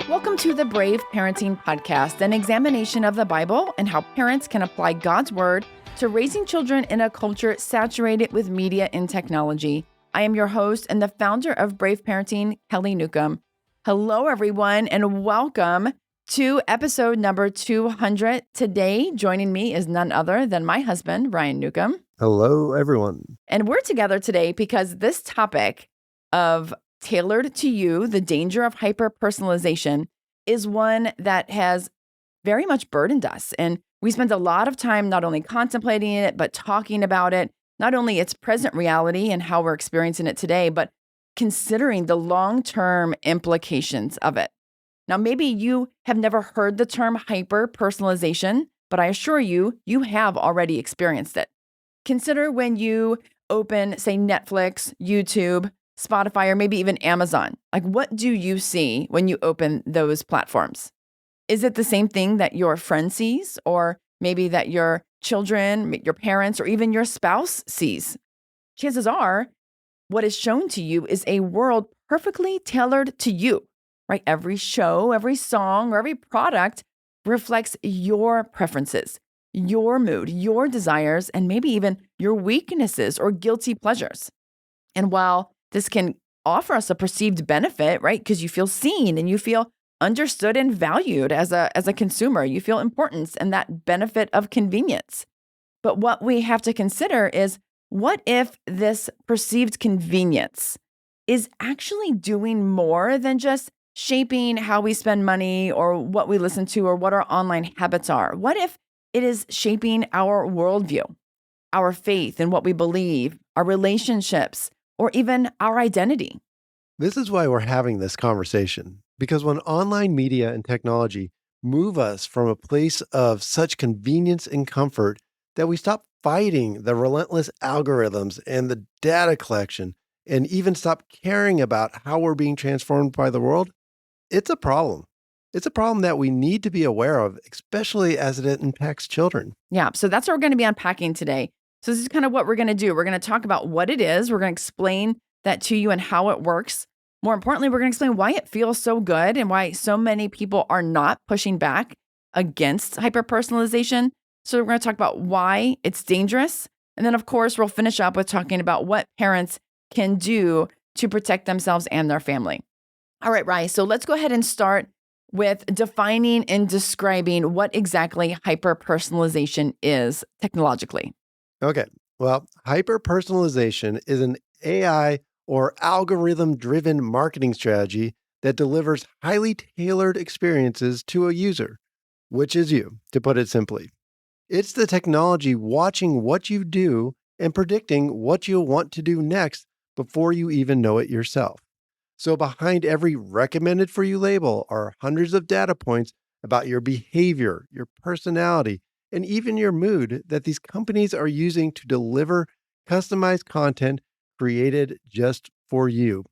Welcome to the Brave Parenting Podcast, an examination of the Bible and how parents can apply God's Word to raising children in a culture saturated with media and technology. I am your host and the founder of Brave Parenting, Kelly Newcomb. Hello, everyone, and welcome to episode number 200. Today, joining me is none other than my husband, Ryan Newcomb. Hello, everyone. And we're together today because this topic of tailored to you, the danger of hyper-personalization, is one that has very much burdened us. And we spend a lot of time not only contemplating it, but talking about it, not only its present reality and how we're experiencing it today, but considering the long-term implications of it. Now, maybe you have never heard the term hyper-personalization, but I assure you, you have already experienced it. Consider when you open, say, Netflix, YouTube, Spotify, or maybe even Amazon. Like, what do you see when you open those platforms? Is it the same thing that your friend sees, or maybe that your children, your parents, or even your spouse sees? Chances are, what is shown to you is a world perfectly tailored to you, right? Every show, every song, or every product reflects your preferences, your mood, your desires, and maybe even your weaknesses or guilty pleasures. And while this can offer us a perceived benefit, right? Because you feel seen and you feel understood and valued as a consumer. You feel importance and that benefit of convenience. But what we have to consider is, what if this perceived convenience is actually doing more than just shaping how we spend money or what we listen to or what our online habits are? What if it is shaping our worldview, our faith in what we believe, our relationships, or even our identity? This is why we're having this conversation, because when online media and technology move us from a place of such convenience and comfort that we stop fighting the relentless algorithms and the data collection and even stop caring about how we're being transformed by the world, it's a problem. It's a problem that we need to be aware of, especially as it impacts children. Yeah, so that's what we're going to be unpacking today. So this is kind of what we're going to do. We're going to talk about what it is. We're going to explain that to you and how it works. More importantly, we're going to explain why it feels so good and why so many people are not pushing back against hyper-personalization. So we're going to talk about why it's dangerous. And then, of course, we'll finish up with talking about what parents can do to protect themselves and their family. All right, Ryan. So let's go ahead and start with defining and describing what exactly hyper-personalization is technologically. Okay, well, hyper-personalization is an AI or algorithm-driven marketing strategy that delivers highly tailored experiences to a user, which is you, to put it simply. It's the technology watching what you do and predicting what you'll want to do next before you even know it yourself. So behind every recommended for you label are hundreds of data points about your behavior, your personality, and even your mood that these companies are using to deliver customized content created just for you.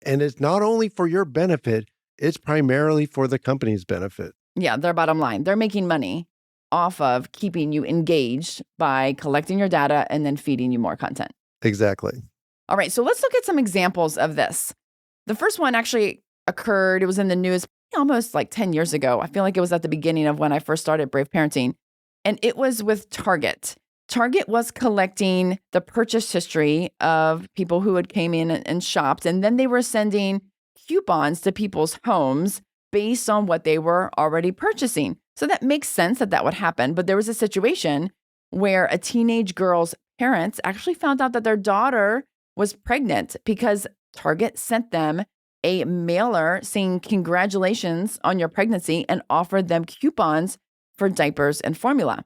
And it's not only for your benefit, it's primarily for the company's benefit. Yeah, their bottom line. They're making money off of keeping you engaged by collecting your data and then feeding you more content. Exactly. All right, so let's look at some examples of this. The first one actually occurred, it was in the news almost like 10 years ago. I feel like it was at the beginning of when I first started Brave Parenting. And it was with Target. Target was collecting the purchase history of people who had came in and shopped, and then they were sending coupons to people's homes based on what they were already purchasing. So that makes sense that that would happen. But there was a situation where a teenage girl's parents actually found out that their daughter was pregnant because Target sent them a mailer saying, "Congratulations on your pregnancy," and offered them coupons for diapers and formula.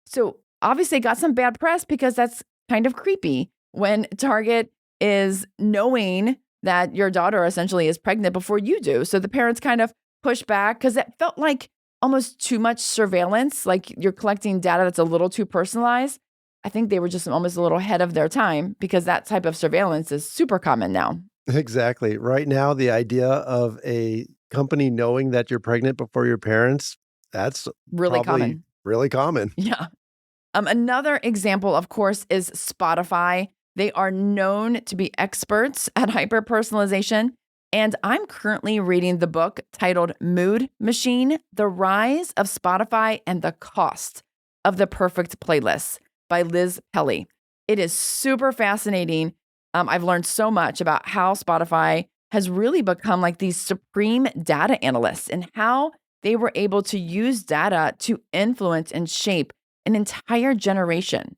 So obviously it got some bad press because that's kind of creepy when Target is knowing that your daughter essentially is pregnant before you do. So the parents kind of push back because it felt like almost too much surveillance, like you're collecting data that's a little too personalized. I think they were just almost a little ahead of their time because that type of surveillance is super common now. Exactly. Right now, the idea of a company knowing that you're pregnant before your parents, that's Really probably common. really common. Yeah. Another example, of course, is Spotify. They are known to be experts at hyper-personalization. And I'm currently reading the book titled Mood Machine: The Rise of Spotify and the Cost of the Perfect Playlist by Liz Pelly. It is super fascinating. I've learned so much about how Spotify has really become like these supreme data analysts and how they were able to use data to influence and shape an entire generation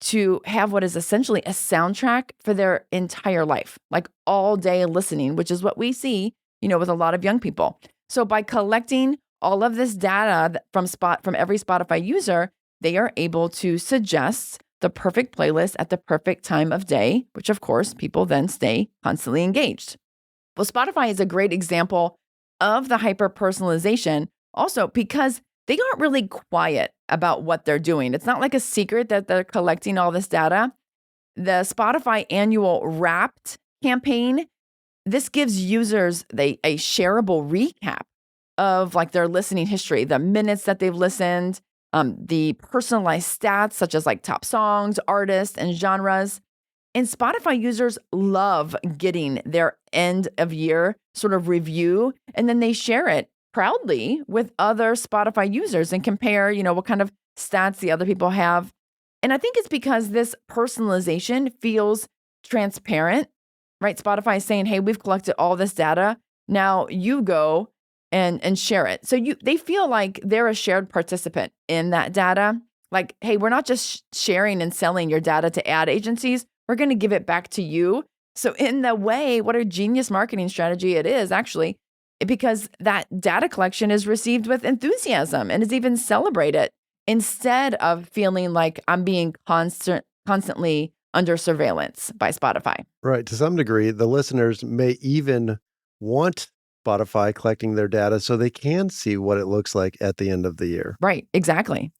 to have what is essentially a soundtrack for their entire life, like all day listening, which is what we see, with a lot of young people. So by collecting all of this data from every Spotify user, they are able to suggest the perfect playlist at the perfect time of day, which of course people then stay constantly engaged. Well, Spotify is a great example of the hyper personalization also because they aren't really quiet about what they're doing. It's not like a secret that they're collecting all this data. The Spotify annual Wrapped campaign, this gives users a shareable recap of like their listening history, the minutes that they've listened, the personalized stats such as like top songs, artists, and genres. And Spotify users love getting their end of year sort of review, and then they share it proudly with other Spotify users and compare, what kind of stats the other people have. And I think it's because this personalization feels transparent, right? Spotify is saying, "Hey, we've collected all this data. Now you go and share it." So they feel like they're a shared participant in that data. Like, "Hey, we're not just sharing and selling your data to ad agencies. We're going to give it back to you." So in the way, what a genius marketing strategy it is actually, because that data collection is received with enthusiasm and is even celebrated instead of feeling like I'm being constantly under surveillance by Spotify. Right. To some degree, the listeners may even want Spotify collecting their data so they can see what it looks like at the end of the year. Right. Exactly.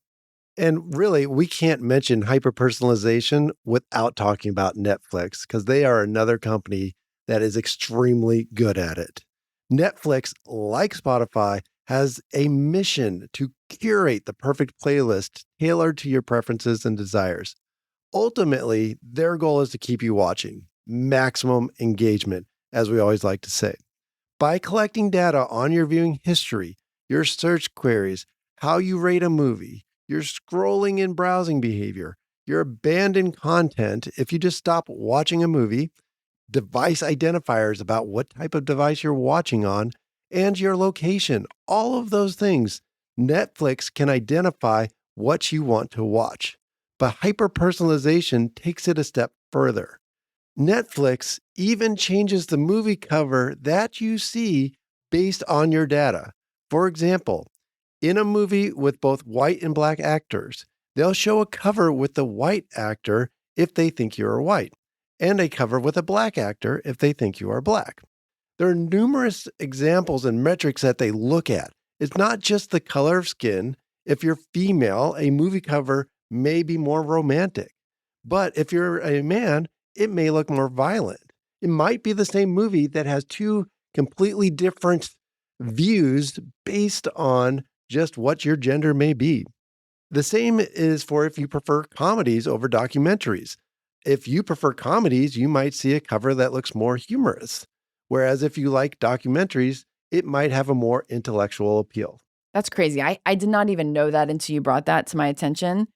And really, we can't mention hyper-personalization without talking about Netflix because they are another company that is extremely good at it. Netflix, like Spotify, has a mission to curate the perfect playlist tailored to your preferences and desires. Ultimately, their goal is to keep you watching, maximum engagement, as we always like to say. By collecting data on your viewing history, your search queries, how you rate a movie, your scrolling and browsing behavior, your abandoned content if you just stop watching a movie, device identifiers about what type of device you're watching on, and your location, all of those things, Netflix can identify what you want to watch. But hyper-personalization takes it a step further. Netflix even changes the movie cover that you see based on your data. For example, in a movie with both white and black actors, they'll show a cover with the white actor if they think you are white, and a cover with a black actor if they think you are black. There are numerous examples and metrics that they look at. It's not just the color of skin. If you're female, a movie cover may be more romantic. But if you're a man, it may look more violent. It might be the same movie that has two completely different views based on just what your gender may be. The same is for if you prefer comedies over documentaries. If you prefer comedies, you might see a cover that looks more humorous. Whereas if you like documentaries, it might have a more intellectual appeal. That's crazy. I did not even know that until you brought that to my attention.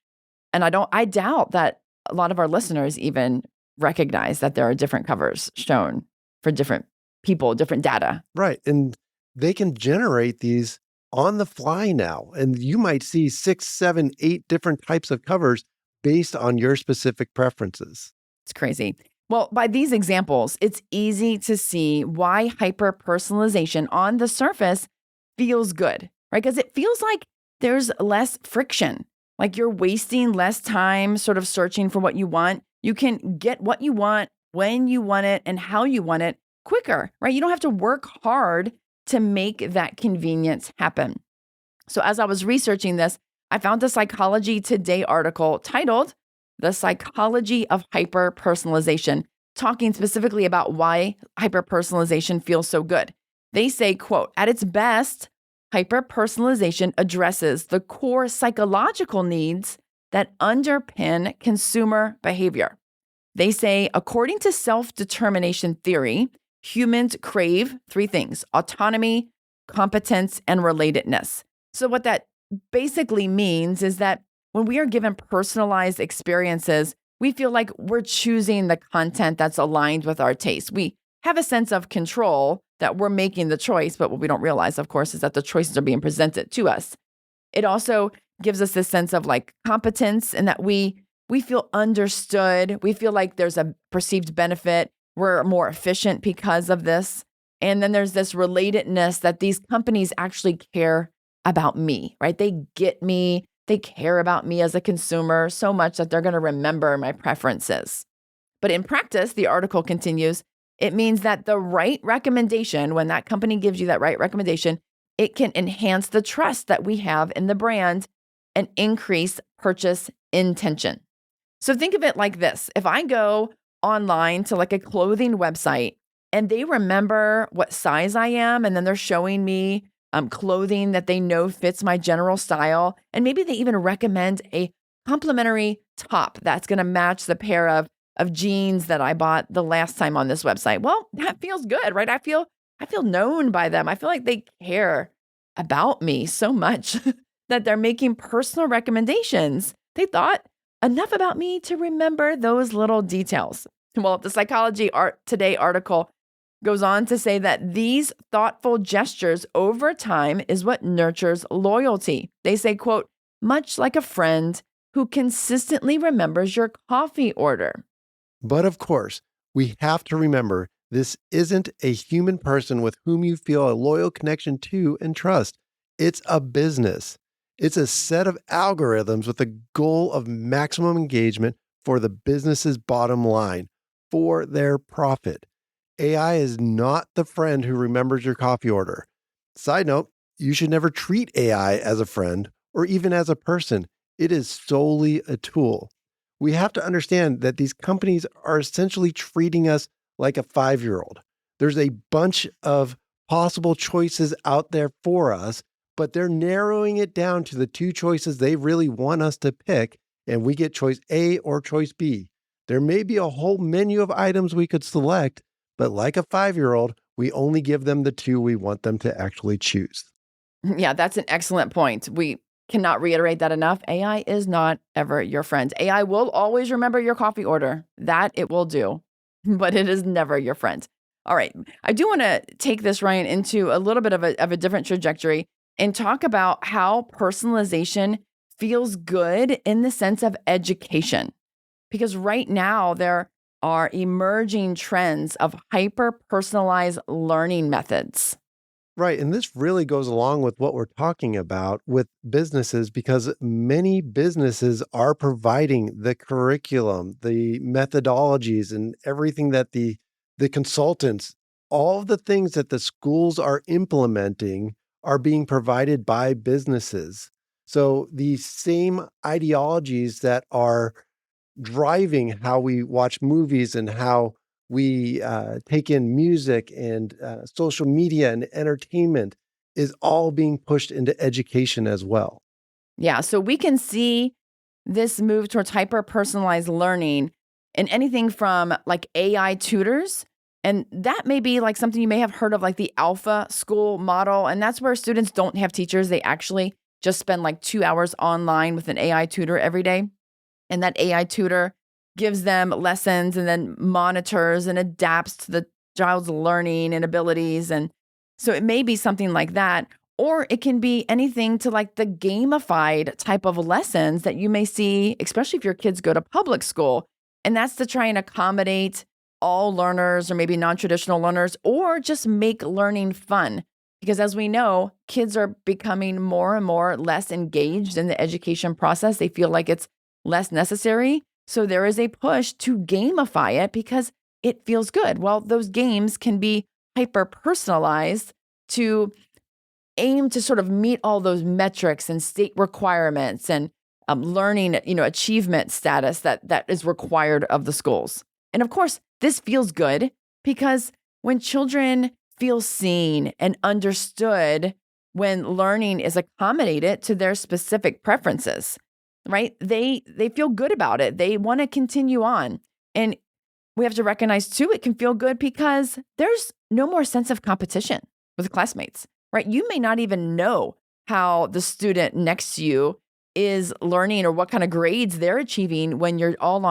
And I doubt that a lot of our listeners even recognize that there are different covers shown for different people, different data. Right. And they can generate these on the fly now. And you might see 6, 7, 8 different types of covers based on your specific preferences. It's crazy. Well, by these examples, it's easy to see why hyper personalization on the surface feels good, right? Because it feels like there's less friction, like you're wasting less time sort of searching for what you want. You can get what you want, when you want it, and how you want it quicker, right? You don't have to work hard to make that convenience happen. So as I was researching this, I found a Psychology Today article titled "The Psychology of Hyper-Personalization," talking specifically about why hyper-personalization feels so good. They say, quote, "At its best, hyper-personalization addresses the core psychological needs that underpin consumer behavior." They say, according to self-determination theory, humans crave three things: autonomy, competence, and relatedness. So, what that basically means is that when we are given personalized experiences, we feel like we're choosing the content that's aligned with our taste. We have a sense of control that we're making the choice, but what we don't realize, of course, is that the choices are being presented to us. It also gives us this sense of like competence and that we feel understood. We feel like there's a perceived benefit. We're more efficient because of this. And then there's this relatedness that these companies actually care about me, right? They get me. They care about me as a consumer so much that they're going to remember my preferences. But in practice, the article continues, it means that the right recommendation, when that company gives you that right recommendation, it can enhance the trust that we have in the brand and increase purchase intention. So think of it like this. If I go online to like a clothing website and they remember what size I am, and then they're showing me clothing that they know fits my general style, and maybe they even recommend a complimentary top that's going to match the pair of jeans that I bought the last time on this website. Well, that feels good, right? I feel known by them. I feel like they care about me so much that they're making personal recommendations. They thought enough about me to remember those little details. Well, the Psychology Today article goes on to say that these thoughtful gestures over time is what nurtures loyalty. They say, quote, much like a friend who consistently remembers your coffee order. But of course, we have to remember this isn't a human person with whom you feel a loyal connection to and trust. It's a business. It's a set of algorithms with the goal of maximum engagement for the business's bottom line, for their profit. AI is not the friend who remembers your coffee order. Side note, you should never treat AI as a friend or even as a person. It is solely a tool. We have to understand that these companies are essentially treating us like a 5-year-old. There's a bunch of possible choices out there for us, but they're narrowing it down to the two choices they really want us to pick, and we get choice A or choice B. There may be a whole menu of items we could select, but like a 5-year-old, we only give them the two we want them to actually choose. Yeah, that's an excellent point. We cannot reiterate that enough. AI is not ever your friend. AI will always remember your coffee order. That it will do, but it is never your friend. All right. I do want to take this, Ryan, into a little bit of a different trajectory and talk about how personalization feels good in the sense of education. Because right now, there are emerging trends of hyper-personalized learning methods. Right. And this really goes along with what we're talking about with businesses because many businesses are providing the curriculum, the methodologies, and everything that the consultants, all of the things that the schools are implementing are being provided by businesses. So the same ideologies that are driving how we watch movies and how we take in music and social media and entertainment is all being pushed into education as well. Yeah, so we can see this move towards hyper personalized learning in anything from like AI tutors. And that may be like something you may have heard of, like the Alpha School model. And that's where students don't have teachers. They actually just spend like 2 hours online with an AI tutor every day. And that AI tutor gives them lessons and then monitors and adapts to the child's learning and abilities. And so it may be something like that. Or it can be anything to like the gamified type of lessons that you may see, especially if your kids go to public school. And that's to try and accommodate all learners or maybe non-traditional learners, or just make learning fun. Because as we know, kids are becoming more and more less engaged in the education process. They feel like it's less necessary. So there is a push to gamify it because it feels good. Well, those games can be hyper personalized to aim to sort of meet all those metrics and state requirements and learning, achievement status that is required of the schools. And of course, this feels good because when children feel seen and understood, when learning is accommodated to their specific preferences, right? They feel good about it. They want to continue on. And we have to recognize too, it can feel good because there's no more sense of competition with classmates, right? You may not even know how the student next to you is learning or what kind of grades they're achieving when you're all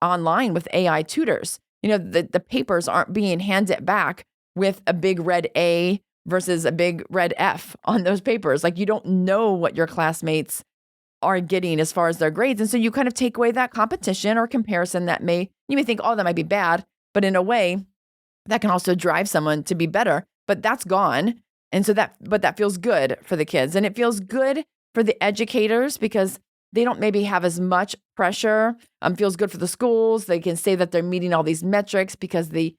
online with AI tutors. The papers aren't being handed back with a big red A versus a big red F on those papers. Like, you don't know what your classmates are getting as far as their grades. And so you kind of take away that competition or comparison you may think, oh, that might be bad, but in a way that can also drive someone to be better, but that's gone. And so but that feels good for the kids, and it feels good for the educators because they don't maybe have as much pressure. Feels good for the schools. They can say that they're meeting all these metrics because the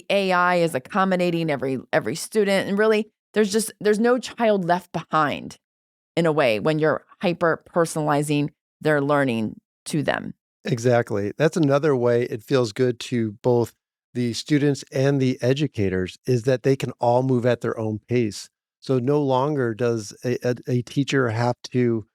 AI is accommodating every student. And really, there's no child left behind in a way when you're hyper personalizing their learning to them. Exactly. That's another way it feels good to both the students and the educators, is that they can all move at their own pace. So no longer does a teacher have to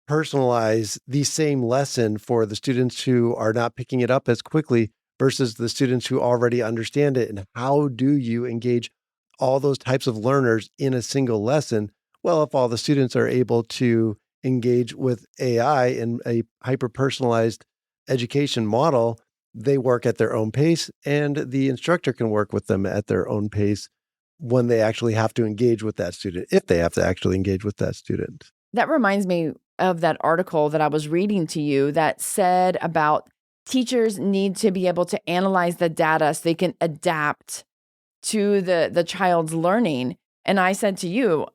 personalize the same lesson for the students who are not picking it up as quickly versus the students who already understand it. And how do you engage all those types of learners in a single lesson? Well, if all the students are able to engage with AI in a hyper personalized education model, they work at their own pace, and the instructor can work with them at their own pace when they actually have to engage with that student, if they have to actually engage with that student. That reminds me of that article that I was reading to you that said about teachers need to be able to analyze the data so they can adapt to the child's learning. And I said to you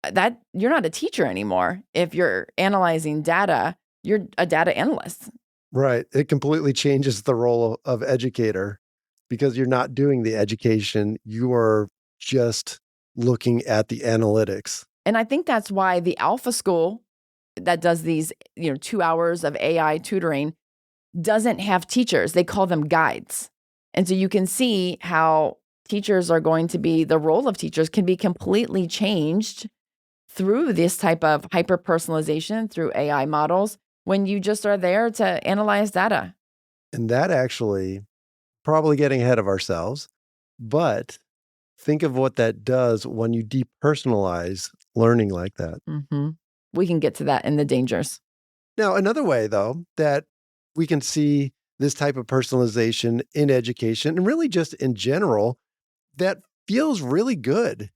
that you're not a teacher anymore. If you're analyzing data, you're a data analyst. Right. It completely changes the role of educator, because you're not doing the education. You are just looking at the analytics. And I think that's why the Alpha School that does these, 2 hours of AI tutoring doesn't have teachers. They call them guides. And so you can see how teachers are going to be, the role of teachers can be completely changed through this type of hyper personalization through AI models when you just are there to analyze data. And that actually, probably getting ahead of ourselves, but think of what that does when you depersonalize learning like that. Mm-hmm. We can get to that in the dangers. Now, another way, though, that we can see this type of personalization in education and really just in general that feels really good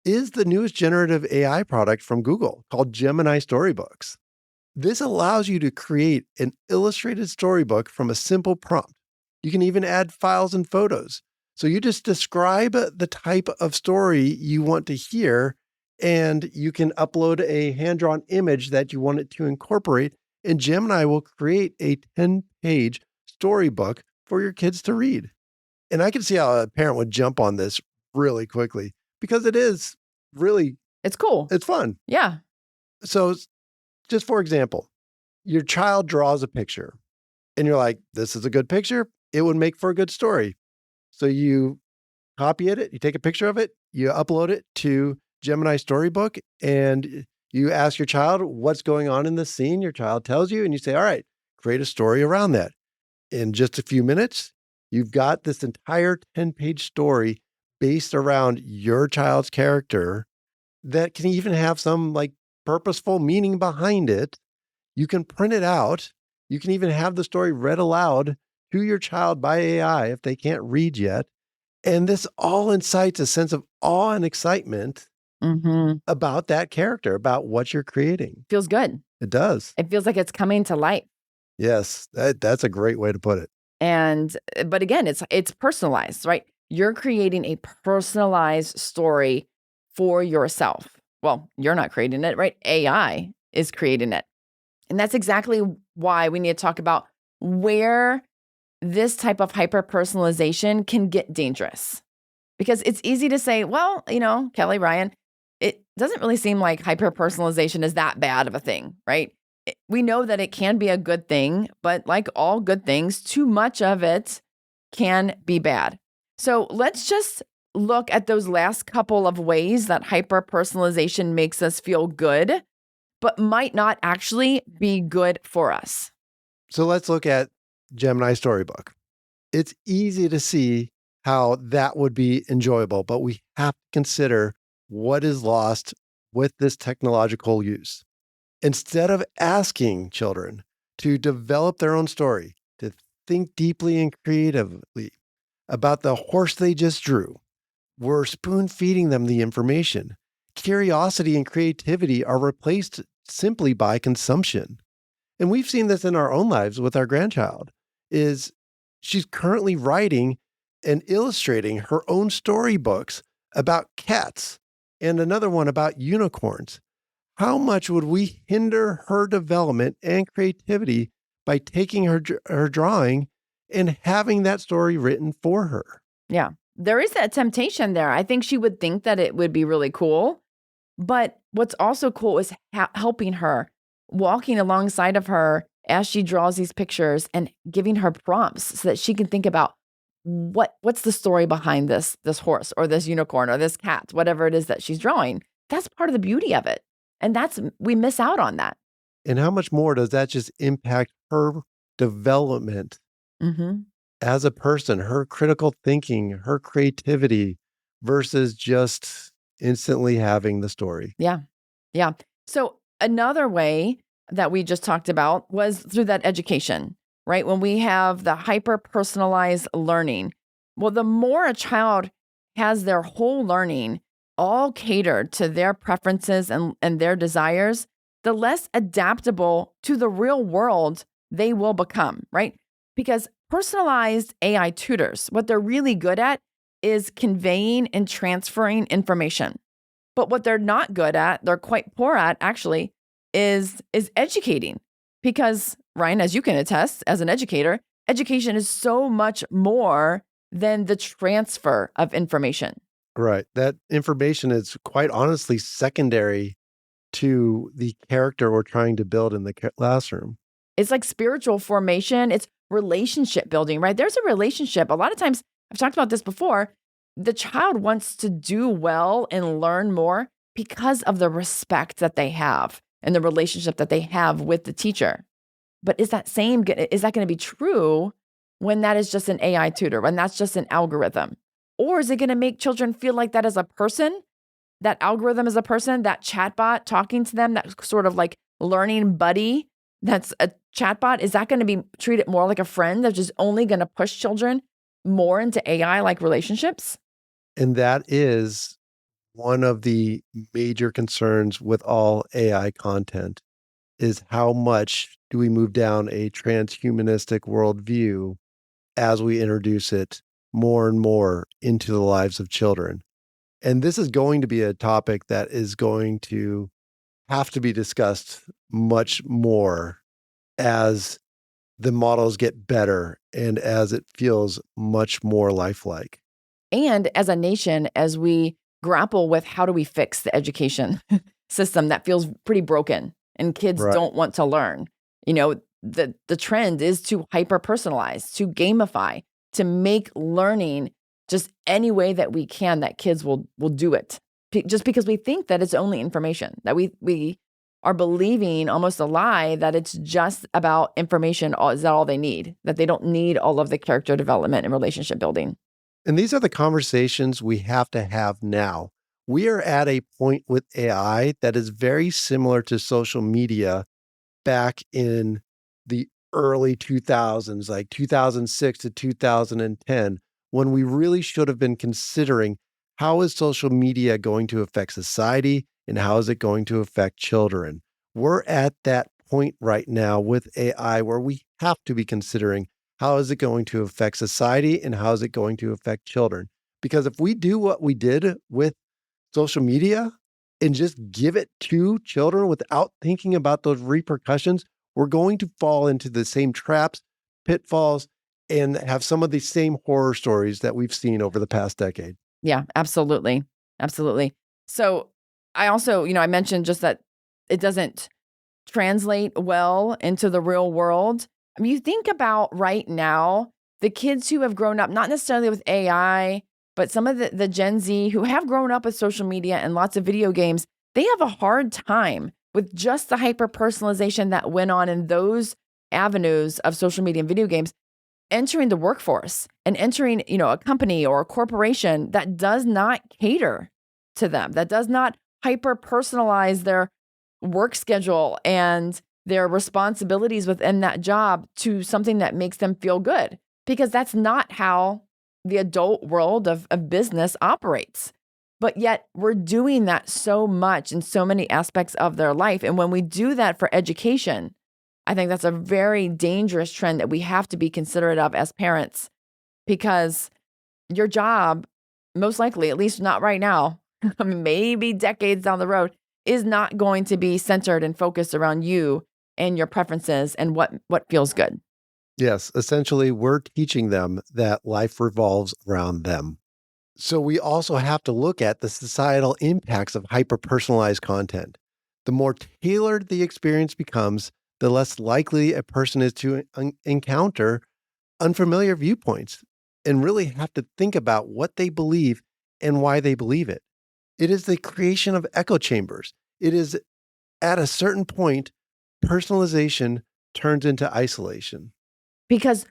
is the newest generative AI product from Google called Gemini Storybooks. This allows you to create an illustrated storybook from a simple prompt. You can even add files and photos. So you just describe the type of story you want to hear, and you can upload a hand-drawn image that you want it to incorporate, and Gemini will create a 10-page storybook for your kids to read. And I can see how a parent would jump on this really quickly because it is really, It's cool. it's fun. Yeah. So just for example, your child draws a picture and you're like, this is a good picture. It would make for a good story. So you copy it, you take a picture of it, you upload it to Gemini Storybook, and you ask your child what's going on in the scene. Your child tells you, and you say, all right, create a story around that. In just a few minutes, you've got this entire 10-page story based around your child's character that can even have some like purposeful meaning behind it. You can print it out. You can even have the story read aloud to your child by AI if they can't read yet. And this all incites a sense of awe and excitement about that character, about what you're creating. Feels good. It does. It feels like it's coming to life. Yes, that's a great way to put it. But again, it's personalized, right? You're creating a personalized story for yourself. Well, you're not creating it, right? AI is creating it. And that's exactly why we need to talk about where this type of hyper personalization can get dangerous. Because it's easy to say, well, Kelly, Ryan, it doesn't really seem like hyper personalization is that bad of a thing, right? We know that it can be a good thing, but like all good things, too much of it can be bad. So let's just look at those last couple of ways that hyper personalization makes us feel good, but might not actually be good for us. So let's look at Gemini Storybook. It's easy to see how that would be enjoyable, but we have to consider what is lost with this technological use. Instead of asking children to develop their own story, to think deeply and creatively about the horse they just drew, we're spoon feeding them the information. Curiosity and creativity are replaced simply by consumption. And we've seen this in our own lives with our grandchild is she's currently writing and illustrating her own storybooks about cats and another one about unicorns. How much would we hinder her development and creativity by taking her drawing and having that story written for her? Yeah. There is that temptation there. I think she would think that it would be really cool. But what's also cool is helping her, walking alongside of her as she draws these pictures and giving her prompts so that she can think about what's the story behind this horse or this unicorn or this cat, whatever it is that she's drawing. That's part of the beauty of it. And we miss out on that. And how much more does that just impact her development Mhm. as a person, her critical thinking, her creativity versus just instantly having the story? Yeah. Yeah. So another way that we just talked about was through that education, right? When we have the hyper personalized learning. Well, the more a child has their whole learning all catered to their preferences and their desires, the less adaptable to the real world they will become, right? Because personalized AI tutors, what they're really good at is conveying and transferring information. But what they're not good at, they're quite poor at actually, is educating. Because Ryan, as you can attest as an educator, education is so much more than the transfer of information. Right. That information is quite honestly secondary to the character we're trying to build in the classroom. It's like spiritual formation, it's relationship building, right? There's a relationship. A lot of times, I've talked about this before, the child wants to do well and learn more because of the respect that they have and the relationship that they have with the teacher. But is that going to be true when that is just an AI tutor, when that's just an algorithm? Or is it going to make children feel like that as a person, that algorithm is a person, that chatbot talking to them, that sort of like learning buddy that's a chatbot? Is that going to be treated more like a friend that's just only going to push children more into AI like relationships? And that is one of the major concerns with all AI content is how much do we move down a transhumanistic worldview as we introduce it more and more into the lives of children. And this is going to be a topic that is going to have to be discussed much more as the models get better and as it feels much more lifelike. And as a nation, as we grapple with how do we fix the education system that feels pretty broken and kids Right. don't want to learn, the trend is to hyper personalize, to gamify, to make learning just any way that we can that kids will do it. Just because we think that it's only information, that we are believing almost a lie that it's just about information. Is that all they need? That they don't need all of the character development and relationship building. And these are the conversations we have to have now. We are at a point with AI that is very similar to social media back in the early 2000s, like 2006 to 2010, when we really should have been considering how is social media going to affect society and how is it going to affect children? We're at that point right now with AI where we have to be considering how is it going to affect society and how is it going to affect children? Because if we do what we did with social media and just give it to children without thinking about those repercussions, we're going to fall into the same traps, pitfalls, and have some of the same horror stories that we've seen over the past decade. Yeah, absolutely. Absolutely. So I also, I mentioned just that it doesn't translate well into the real world. I mean, you think about right now, the kids who have grown up, not necessarily with AI, but some of the Gen Z who have grown up with social media and lots of video games, they have a hard time with just the hyper personalization that went on in those avenues of social media and video games. entering the workforce and entering, a company or a corporation that does not cater to them, that does not hyper personalize their work schedule and their responsibilities within that job to something that makes them feel good, because that's not how the adult world of business operates. But yet we're doing that so much in so many aspects of their life. And when we do that for education, I think that's a very dangerous trend that we have to be considerate of as parents, because your job, most likely, at least not right now, maybe decades down the road, is not going to be centered and focused around you and your preferences and what feels good. Yes, essentially, we're teaching them that life revolves around them. So we also have to look at the societal impacts of hyper-personalized content. The more tailored the experience becomes, the less likely a person is to encounter unfamiliar viewpoints and really have to think about what they believe and why they believe it. It is the creation of echo chambers. It is at a certain point, personalization turns into isolation. Because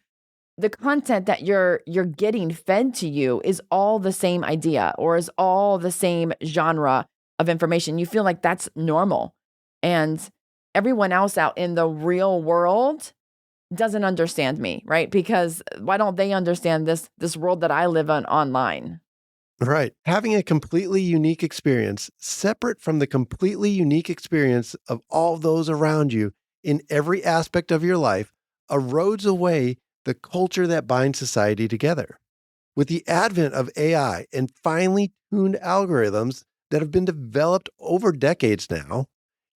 the content that you're getting fed to you is all the same idea or is all the same genre of information. You feel like that's normal. And everyone else out in the real world doesn't understand me, right? Because why don't they understand this world that I live in online? Right. Having a completely unique experience, separate from the completely unique experience of all those around you in every aspect of your life, erodes away the culture that binds society together. With the advent of AI and finely tuned algorithms that have been developed over decades now,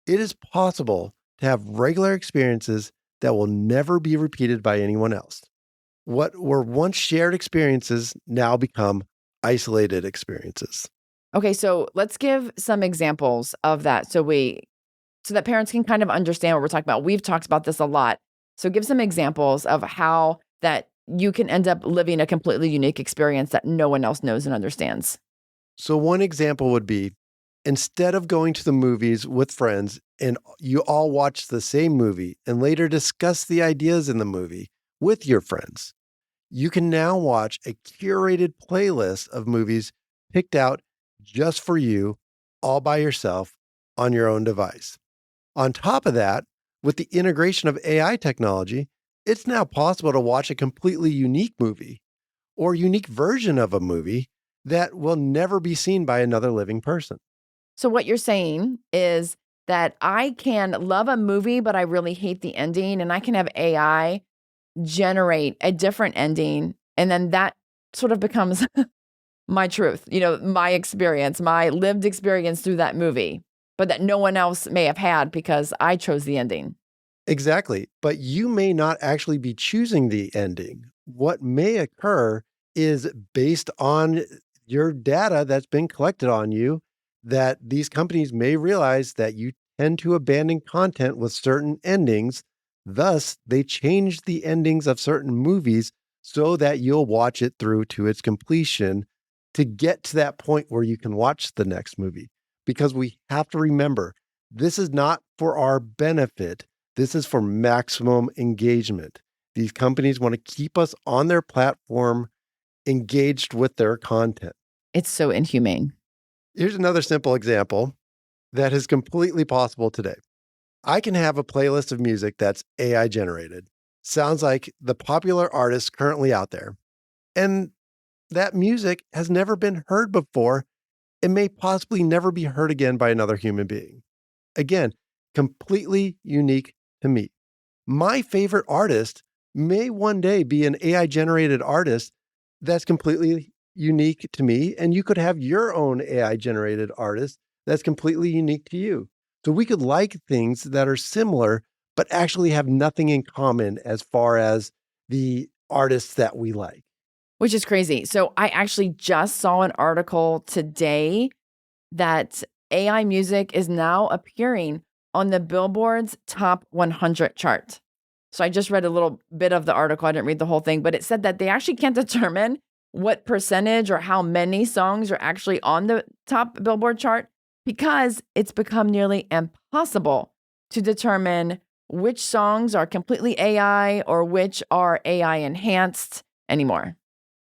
it is possible to have regular experiences that will never be repeated by anyone else. What were once shared experiences now become isolated experiences. Okay, so let's give some examples of that so that parents can kind of understand what we're talking about. We've talked about this a lot. So give some examples of how that you can end up living a completely unique experience that no one else knows and understands. So, one example would be instead of going to the movies with friends and you all watch the same movie and later discuss the ideas in the movie with your friends, you can now watch a curated playlist of movies picked out just for you, all by yourself on your own device. On top of that, with the integration of AI technology, it's now possible to watch a completely unique movie or unique version of a movie that will never be seen by another living person. So what you're saying is that I can love a movie, but I really hate the ending, and I can have AI generate a different ending, and then that sort of becomes my truth, my experience, my lived experience through that movie, but that no one else may have had because I chose the ending. Exactly. But you may not actually be choosing the ending. What may occur is based on your data that's been collected on you, that these companies may realize that you tend to abandon content with certain endings. Thus, they change the endings of certain movies so that you'll watch it through to its completion to get to that point where you can watch the next movie. Because we have to remember, this is not for our benefit. This is for maximum engagement. These companies want to keep us on their platform engaged with their content. It's so inhumane. Here's another simple example that is completely possible today. I can have a playlist of music that's AI generated. Sounds like the popular artists currently out there. And that music has never been heard before and may possibly never be heard again by another human being. Again, completely unique to me. My favorite artist may one day be an AI generated artist that's completely unique to me. And you could have your own AI generated artist that's completely unique to you. So we could like things that are similar, but actually have nothing in common as far as the artists that we like. Which is crazy. So I actually just saw an article today that AI music is now appearing on the Billboard's top 100 chart. So I just read a little bit of the article. I didn't read the whole thing, but it said that they actually can't determine what percentage or how many songs are actually on the top Billboard chart because it's become nearly impossible to determine which songs are completely AI or which are AI enhanced anymore.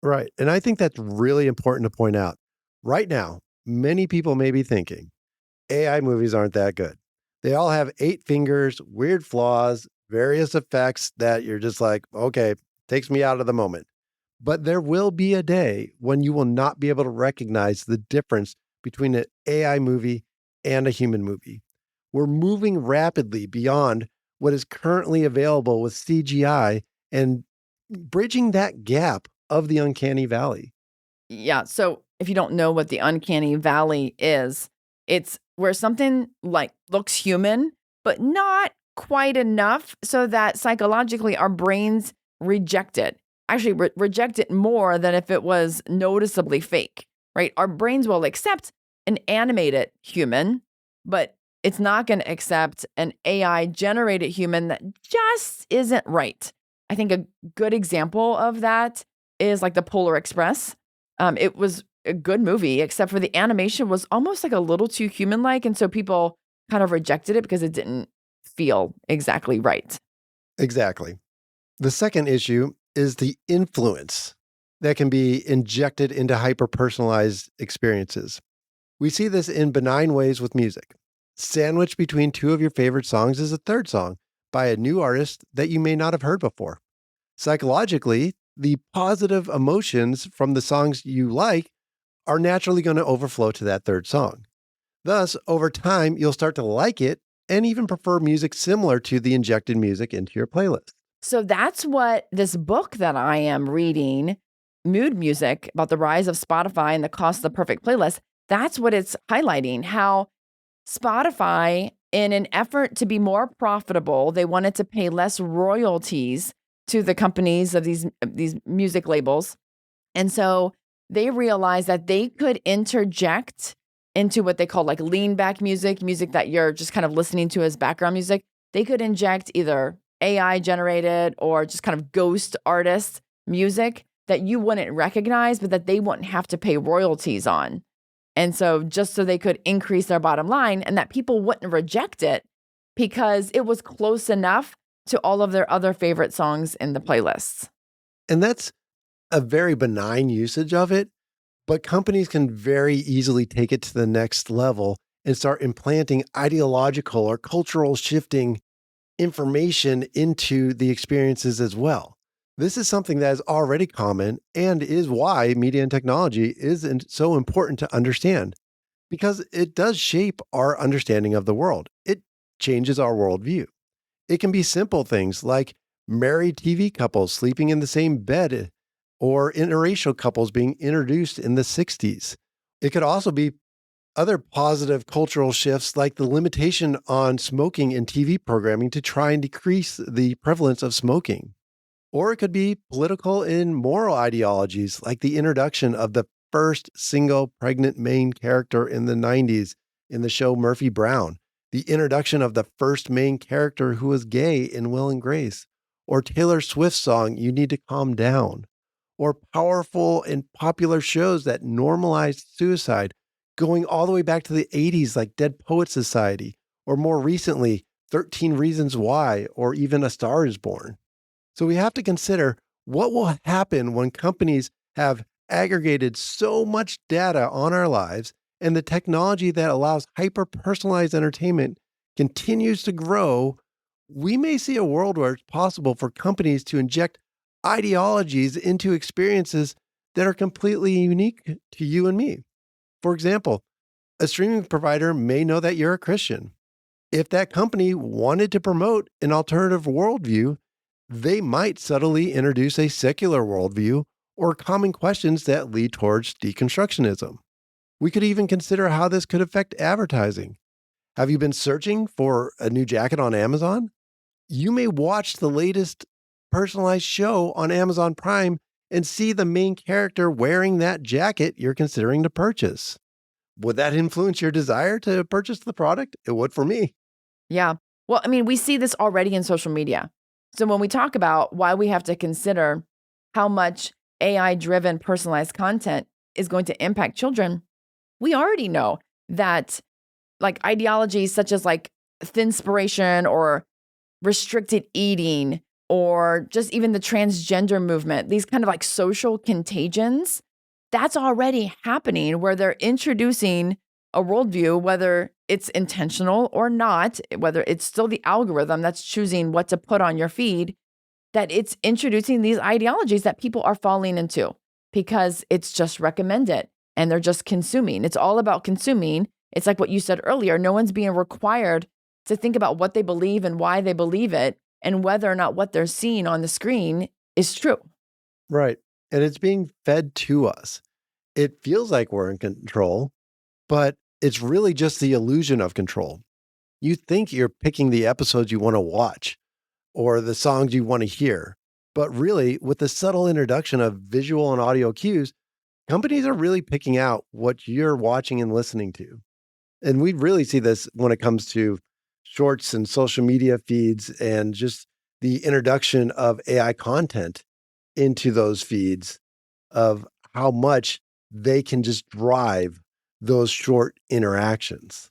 Right. And I think that's really important to point out. Right now, many people may be thinking AI movies aren't that good. They all have 8 fingers, weird flaws, various effects that you're just like, okay, takes me out of the moment. But there will be a day when you will not be able to recognize the difference between an AI movie and a human movie. We're moving rapidly beyond what is currently available with CGI and bridging that gap of the uncanny valley. Yeah. So if you don't know what the uncanny valley is, it's where something like looks human, but not quite enough so that psychologically our brains reject it. Actually, reject it more than if it was noticeably fake, right? Our brains will accept an animated human, but it's not going to accept an AI generated human that just isn't right. I think a good example of that is like the Polar Express. It was a good movie, except for the animation was almost like a little too human like. And so people kind of rejected it because it didn't feel exactly right. Exactly. The second issue is the influence that can be injected into hyper personalized experiences. We see this in benign ways with music. Sandwiched between two of your favorite songs is a third song by a new artist that you may not have heard before. Psychologically, the positive emotions from the songs you like are naturally going to overflow to that third song. Thus, over time, you'll start to like it and even prefer music similar to the injected music into your playlist. So that's what this book that I am reading, Mood Music, about the rise of Spotify and the cost of the perfect playlist, that's what it's highlighting how Spotify, in an effort to be more profitable, they wanted to pay less royalties to the companies of these music labels. And so they realized that they could interject into what they call like lean back music, music that you're just kind of listening to as background music. They could inject either AI generated or just kind of ghost artist music that you wouldn't recognize, but that they wouldn't have to pay royalties on. And so just so they could increase their bottom line and that people wouldn't reject it because it was close enough to all of their other favorite songs in the playlists. And that's a very benign usage of it, but companies can very easily take it to the next level and start implanting ideological or cultural shifting information into the experiences as well. This is something that is already common and is why media and technology is so important to understand because it does shape our understanding of the world. It changes our worldview. It can be simple things like married TV couples sleeping in the same bed or interracial couples being introduced in the 60s. It could also be other positive cultural shifts like the limitation on smoking in TV programming to try and decrease the prevalence of smoking. Or it could be political and moral ideologies like the introduction of the first single pregnant main character in the 90s in the show Murphy Brown, the introduction of the first main character who was gay in Will and Grace, or Taylor Swift's song You Need to Calm Down, or powerful and popular shows that normalized suicide going all the way back to the 80s, like Dead Poet Society, or more recently, 13 Reasons Why, or even A Star is Born. So we have to consider what will happen when companies have aggregated so much data on our lives and the technology that allows hyper personalized entertainment continues to grow. We may see a world where it's possible for companies to inject ideologies into experiences that are completely unique to you and me. For example, a streaming provider may know that you're a Christian. If that company wanted to promote an alternative worldview, they might subtly introduce a secular worldview or common questions that lead towards deconstructionism. We could even consider how this could affect advertising. Have you been searching for a new jacket on Amazon? You may watch the latest personalized show on Amazon Prime and see the main character wearing that jacket you're considering to purchase. Would that influence your desire to purchase the product? It would for me. Yeah. Well, I mean, we see this already in social media. So when we talk about why we have to consider how much AI driven personalized content is going to impact children, we already know that like ideologies such as like thinspiration or restricted eating or just even the transgender movement, these kind of like social contagions, that's already happening where they're introducing a worldview, whether it's intentional or not, whether it's still the algorithm that's choosing what to put on your feed, that it's introducing these ideologies that people are falling into because it's just recommended and they're just consuming. It's all about consuming. It's like what you said earlier. No one's being required to think about what they believe and why they believe it and whether or not what they're seeing on the screen is true. Right. And it's being fed to us. It feels like we're in control, but it's really just the illusion of control. You think you're picking the episodes you want to watch or the songs you want to hear. But really, with the subtle introduction of visual and audio cues, companies are really picking out what you're watching and listening to. And we really see this when it comes to shorts and social media feeds and just the introduction of AI content into those feeds of how much they can just drive those short interactions.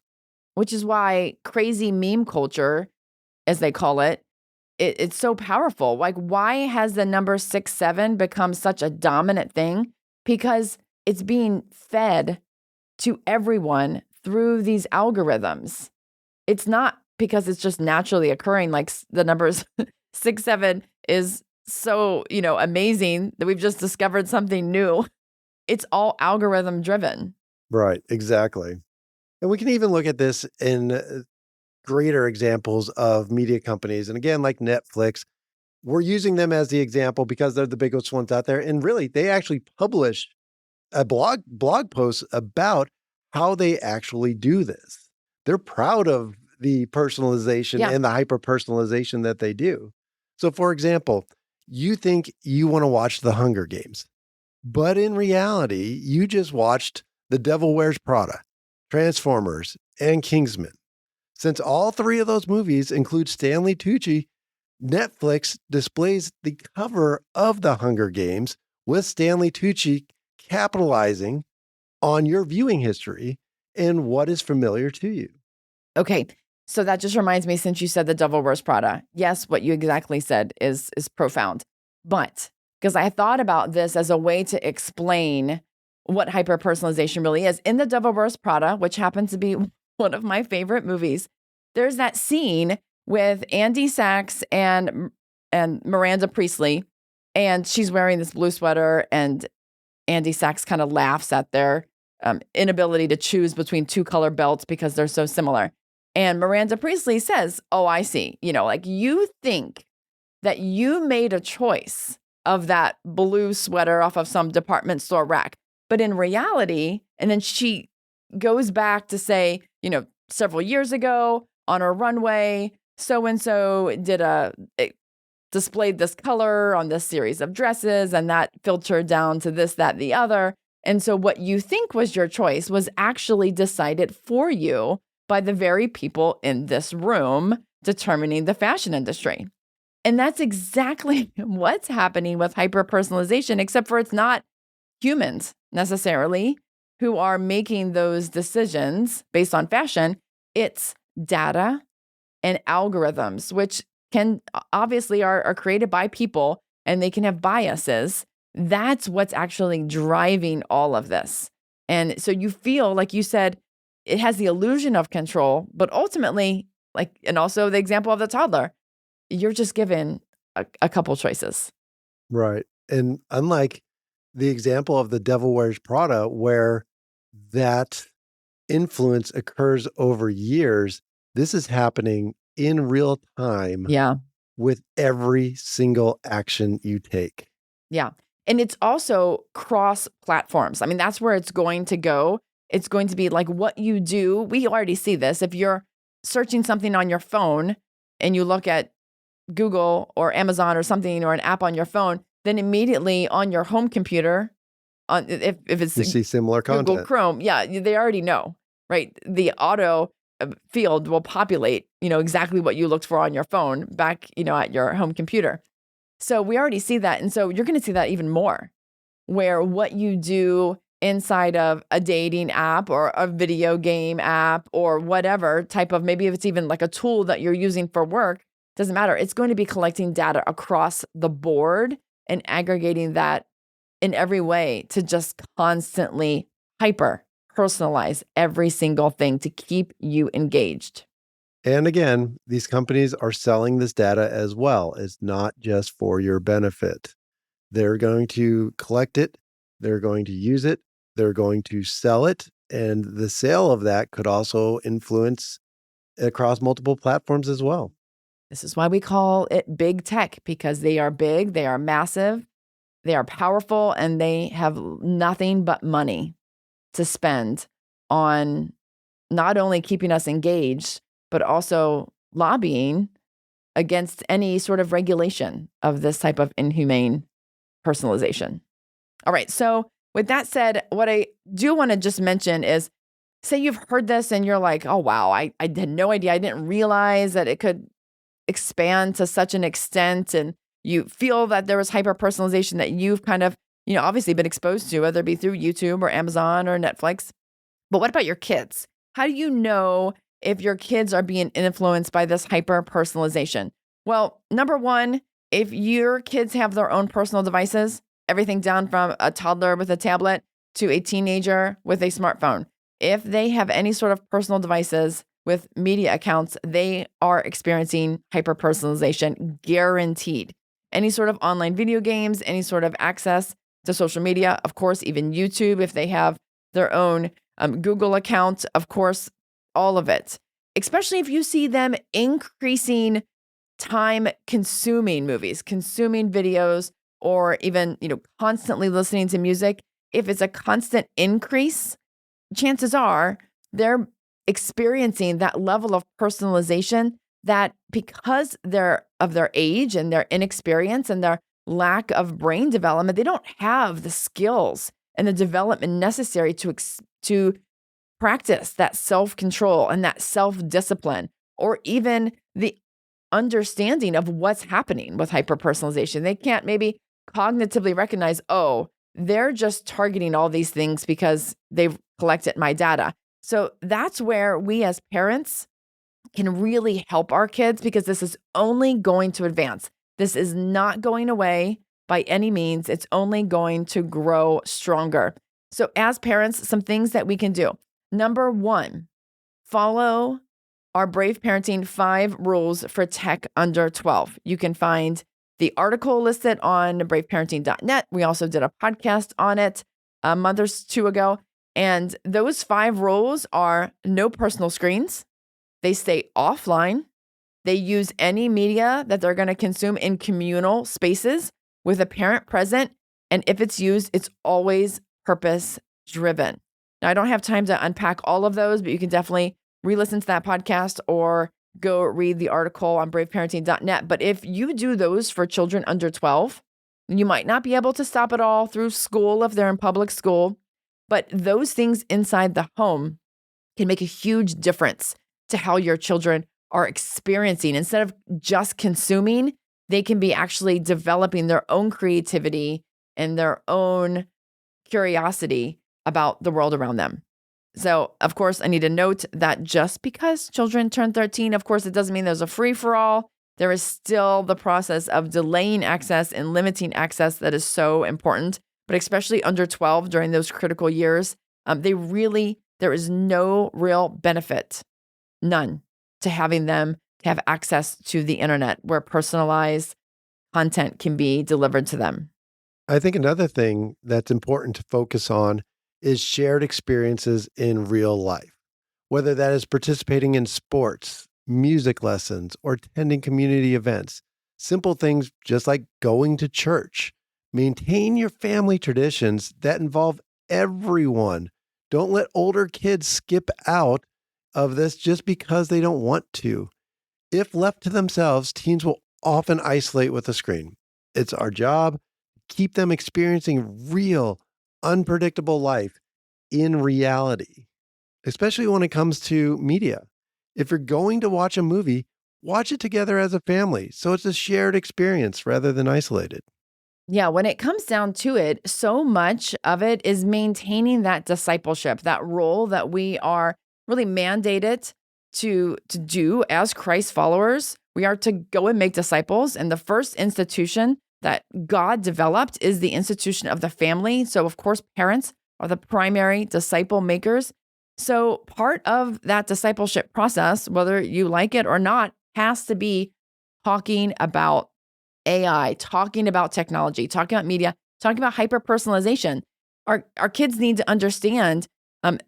Which is why crazy meme culture, as they call it, it's so powerful. Like, why has the number 6-7 become such a dominant thing? Because it's being fed to everyone through these algorithms. It's not because it's just naturally occurring. Like the numbers 6-7 is so, amazing that we've just discovered something new. It's all algorithm driven. Right, exactly. And we can even look at this in greater examples of media companies. And again, like Netflix, we're using them as the example because they're the biggest ones out there. And really, they actually publish a blog post about how they actually do this. They're proud of the personalization and the hyper-personalization that they do. So for example, you think you want to watch The Hunger Games, but in reality, you just watched The Devil Wears Prada, Transformers, and Kingsman. Since all three of those movies include Stanley Tucci, Netflix displays the cover of The Hunger Games with Stanley Tucci capitalizing on your viewing history and what is familiar to you. Okay, so that just reminds me, since you said The Devil Wears Prada, yes, what you exactly said is profound. But because I thought about this as a way to explain what hyper-personalization really is. In The Devil Wears Prada, which happens to be one of my favorite movies, there's that scene with Andy Sachs and Miranda Priestley, and she's wearing this blue sweater, and Andy Sachs kind of laughs at their inability to choose between two color belts because they're so similar. And Miranda Priestley says, "Oh, I see. Like you think that you made a choice of that blue sweater off of some department store rack. But in reality," and then she goes back to say, several years ago on a runway, so-and-so displayed this color on this series of dresses, and that filtered down to this, that, the other. And so what you think was your choice was actually decided for you by the very people in this room determining the fashion industry. And that's exactly what's happening with hyper-personalization, except for it's not humans necessarily who are making those decisions based on fashion. It's data and algorithms, which can obviously are created by people and they can have biases. That's what's actually driving all of this. And so you feel, like you said, it has the illusion of control, but ultimately, and also the example of the toddler, you're just given a couple choices. Right. And unlike the example of The Devil Wears Prada, where that influence occurs over years, this is happening in real time with every single action you take. Yeah. And it's also cross platforms. I mean, that's where it's going to go. It's going to be like what you do. We already see this. If you're searching something on your phone and you look at Google or Amazon or something or an app on your phone, then immediately on your home computer, if it's you see similar content. Google Chrome, they already know, right? The auto field will populate, exactly what you looked for on your phone back, at your home computer. So we already see that. And so you're going to see that even more, where what you do inside of a dating app or a video game app or whatever type of, maybe if it's even like a tool that you're using for work, Doesn't matter. It's going to be collecting data across the board and aggregating that in every way to just constantly hyper personalize every single thing to keep you engaged. And again, these companies are selling this data as well. It's not just for your benefit. They're going to collect it, they're going to use it, they're going to sell it. And the sale of that could also influence across multiple platforms as well. This is why we call it big tech, because they are big, they are massive, they are powerful, and they have nothing but money to spend on not only keeping us engaged, but also lobbying against any sort of regulation of this type of inhumane personalization. All right. So, with that said, what I do want to just mention is, say you've heard this and you're like, oh, wow, I had no idea. I didn't realize that it could expand to such an extent. And you feel that there was hyper personalization that you've kind of, obviously been exposed to, whether it be through YouTube or Amazon or Netflix. But what about your kids? How do you know if your kids are being influenced by this hyper personalization? Well, number one, if your kids have their own personal devices, everything down from a toddler with a tablet to a teenager with a smartphone, if they have any sort of personal devices with media accounts, they are experiencing hyper personalization, guaranteed. Any sort of online video games, any sort of access to social media, of course, even YouTube, if they have their own Google account, of course, all of it. Especially if you see them increasing time consuming movies, consuming videos, or even, constantly listening to music. If it's a constant increase, chances are they're experiencing that level of personalization that, because they're of their age and their inexperience and their lack of brain development, they don't have the skills and the development necessary to practice that self-control and that self-discipline, or even the understanding of what's happening with hyper-personalization. They can't maybe cognitively recognize, oh, they're just targeting all these things because they've collected my data. So that's where we as parents can really help our kids, because this is only going to advance. This is not going away by any means. It's only going to grow stronger. So as parents, some things that we can do. Number one, follow our Brave Parenting 5 rules for tech under 12. You can find the article listed on braveparenting.net. We also did a podcast on it a month or two ago. And those 5 rules are: no personal screens. They stay offline. They use any media that they're going to consume in communal spaces with a parent present. And if it's used, it's always purpose driven. Now, I don't have time to unpack all of those, but you can definitely re-listen to that podcast or go read the article on braveparenting.net. But if you do those for children under 12, you might not be able to stop it all through school if they're in public school, but those things inside the home can make a huge difference to how your children are experiencing. Instead of just consuming, they can be actually developing their own creativity and their own curiosity about the world around them. So, of course, I need to note that just because children turn 13, of course, it doesn't mean there's a free-for-all. There is still the process of delaying access and limiting access that is so important. But especially under 12 during those critical years, there is no real benefit, none, to having them to have access to the internet where personalized content can be delivered to them. I think another thing that's important to focus on is shared experiences in real life, whether that is participating in sports, music lessons, or attending community events. Simple things just like going to church. Maintain your family traditions that involve everyone. Don't let older kids skip out of this just because they don't want to. If left to themselves, teens will often isolate with a screen. It's our job to keep them experiencing real, unpredictable life in reality, especially when it comes to media. If you're going to watch a movie, watch it together as a family so it's a shared experience rather than isolated. Yeah, when it comes down to it, so much of it is maintaining that discipleship, that role that we are really mandated to do as Christ followers, We are to go and make disciples. And the first institution that God developed is the institution of the family. So, of course, parents are the primary disciple makers. So, part of that discipleship process, whether you like it or not, has to be talking about AI, talking about technology, talking about media, talking about hyper personalization. Our kids need to understand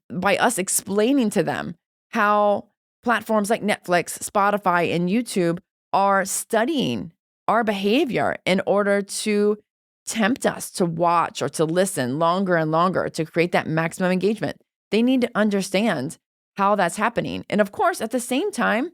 by us explaining to them how platforms like Netflix, Spotify, and YouTube are studying our behavior in order to tempt us to watch or to listen longer and longer to create that maximum engagement. They need to understand how that's happening. And of course, at the same time,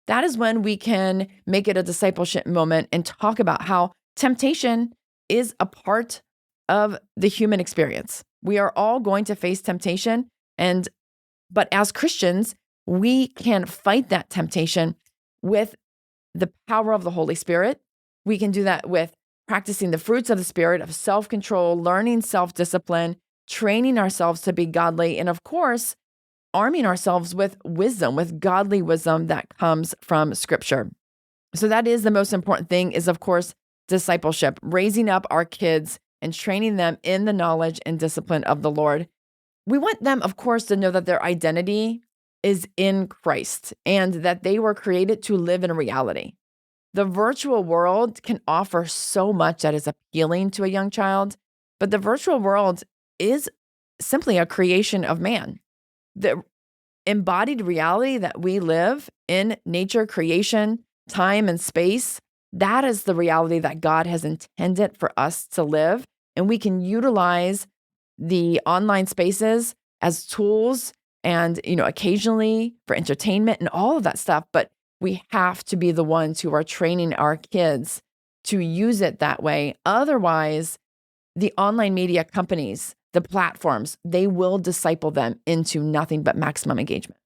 that is when we can make it a discipleship moment and talk about how temptation is a part of the human experience. We are all going to face temptation, but as Christians, we can fight that temptation with the power of the Holy Spirit. We can do that with practicing the fruits of the Spirit of self-control, learning self-discipline, training ourselves to be godly, and of course, arming ourselves with wisdom, with godly wisdom that comes from Scripture. So that is the most important thing is, of course, discipleship, raising up our kids and training them in the knowledge and discipline of the Lord. We want them, of course, to know that their identity is in Christ and that they were created to live in reality. The virtual world can offer so much that is appealing to a young child, but the virtual world is simply a creation of man. The embodied reality that we live in nature, creation, time, and space, that is the reality that God has intended for us to live. And we can utilize the online spaces as tools and, occasionally for entertainment and all of that stuff. But we have to be the ones who are training our kids to use it that way. Otherwise, the online media companies, the platforms, they will disciple them into nothing but maximum engagement.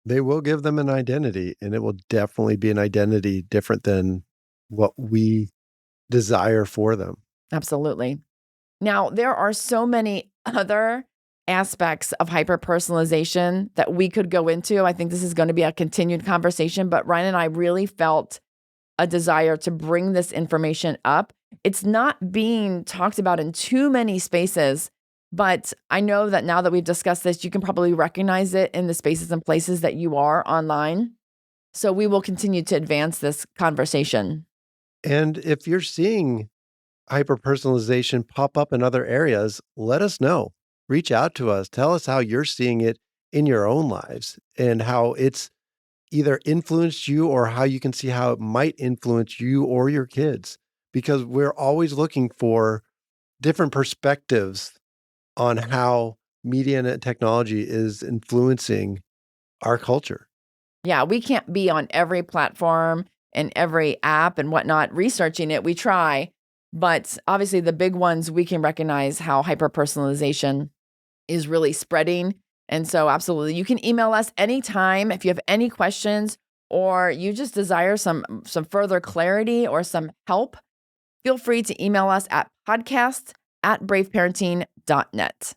They will give them an identity, and it will definitely be an identity different than what we desire for them. Absolutely. Now, there are so many other aspects of hyper-personalization that we could go into. I think this is going to be a continued conversation, but Ryan and I really felt a desire to bring this information up. It's not being talked about in too many spaces, but I know that now that we've discussed this, you can probably recognize it in the spaces and places that you are online. So we will continue to advance this conversation. And if you're seeing hyper-personalization pop up in other areas, let us know. Reach out to us. Tell us how you're seeing it in your own lives and how it's either influenced you or how you can see how it might influence you or your kids. Because we're always looking for different perspectives on how media and technology is influencing our culture. Yeah, we can't be on every platform and every app and whatnot researching it. We try, but obviously the big ones we can recognize how hyper-personalization is really spreading. And so absolutely, you can email us anytime if you have any questions or you just desire some further clarity or some help. Feel free to email us at podcast@braveparenting.net.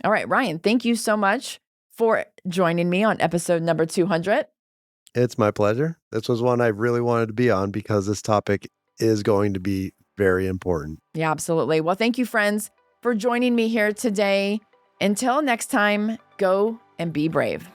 All right, Ryan, thank you so much for joining me on episode number 200. It's my pleasure. This was one I really wanted to be on because this topic is going to be very important. Yeah, absolutely. Well, thank you, friends, for joining me here today. Until next time, go and be brave.